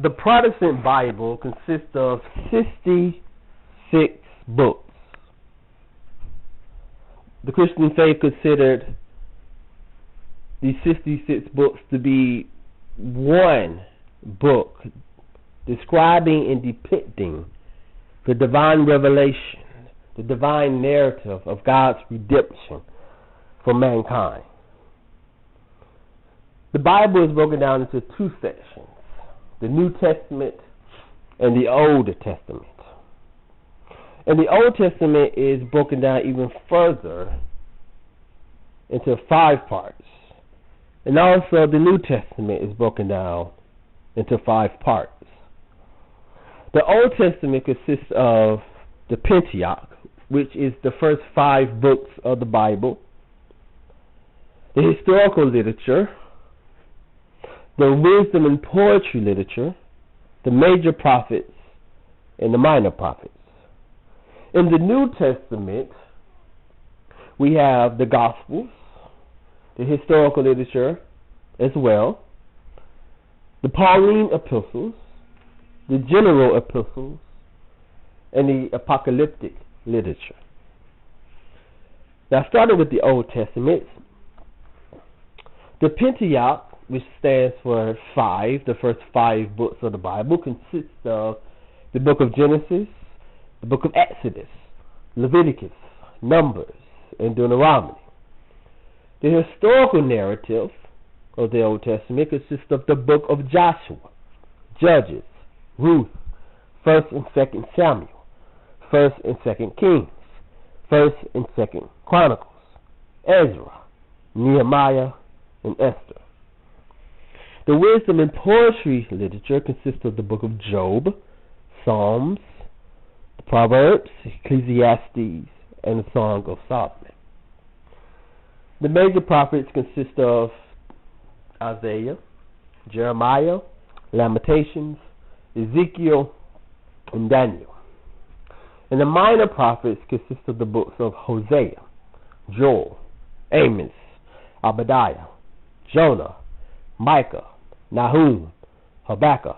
The Protestant Bible consists of 66 books. The Christian faith considered these 66 books to be one book describing and depicting the divine revelation, the divine narrative of God's redemption for mankind. The Bible is broken down into two sections, the New Testament and the Old Testament. And the Old Testament is broken down even further into 5 parts. And also the New Testament is broken down into 5 parts. The Old Testament consists of the Pentateuch, which is the first 5 books of the Bible, the historical literature, the wisdom and poetry literature, the major prophets, and the minor prophets. In the New Testament, we have the Gospels, the historical literature as well, the Pauline epistles, the general epistles, and the apocalyptic literature. Now, starting with the Old Testament, the Pentateuch, which stands for 5, the first 5 books of the Bible, consists of the book of Genesis, the book of Exodus, Leviticus, Numbers, and Deuteronomy. The historical narrative of the Old Testament consists of the book of Joshua, Judges, Ruth, 1st and 2nd Samuel, 1st and 2nd Kings, 1st and 2nd Chronicles, Ezra, Nehemiah, and Esther. The wisdom and poetry literature consists of the book of Job, Psalms, the Proverbs, Ecclesiastes, and the Song of Solomon. The major prophets consist of Isaiah, Jeremiah, Lamentations, Ezekiel, and Daniel. And the minor prophets consist of the books of Hosea, Joel, Amos, Obadiah, Jonah, Micah, Nahum, Habakkuk,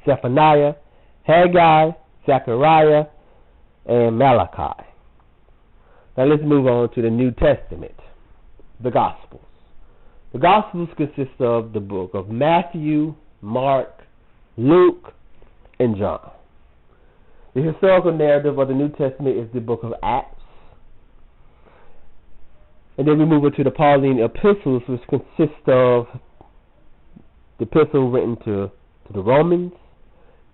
Zephaniah, Haggai, Zechariah, and Malachi. Now let's move on to the New Testament, the Gospels. The Gospels consist of the book of Matthew, Mark, Luke, and John. The historical narrative of the New Testament is the book of Acts. And then we move into the Pauline epistles, which consist of the epistle written to the Romans,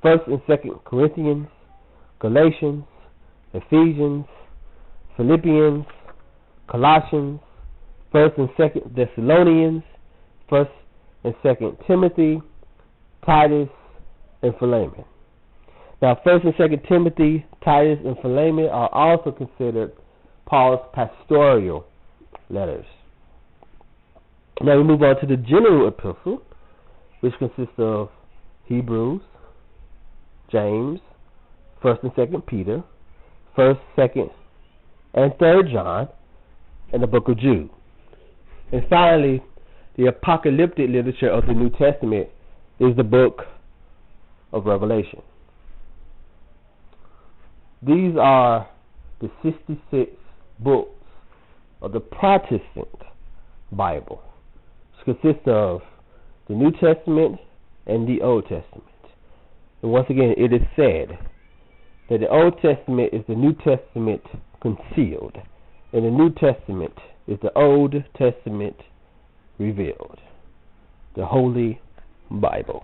1st and 2nd Corinthians, Galatians, Ephesians, Philippians, Colossians, 1st and 2nd Thessalonians, 1st and 2nd Timothy, Titus, and Philemon. Now, 1st and 2nd Timothy, Titus, and Philemon are also considered Paul's pastoral letters. Now we move on to the general epistle, which consists of Hebrews, James, 1st and 2nd Peter, 1st, 2nd, and 3rd John, and the book of Jude. And finally, the apocalyptic literature of the New Testament is the book of Revelation. These are the 66 books of the Protestant Bible, which consists of the New Testament and the Old Testament. And once again, it is said that the Old Testament is the New Testament concealed, and the New Testament is the Old Testament revealed. The Holy Bible.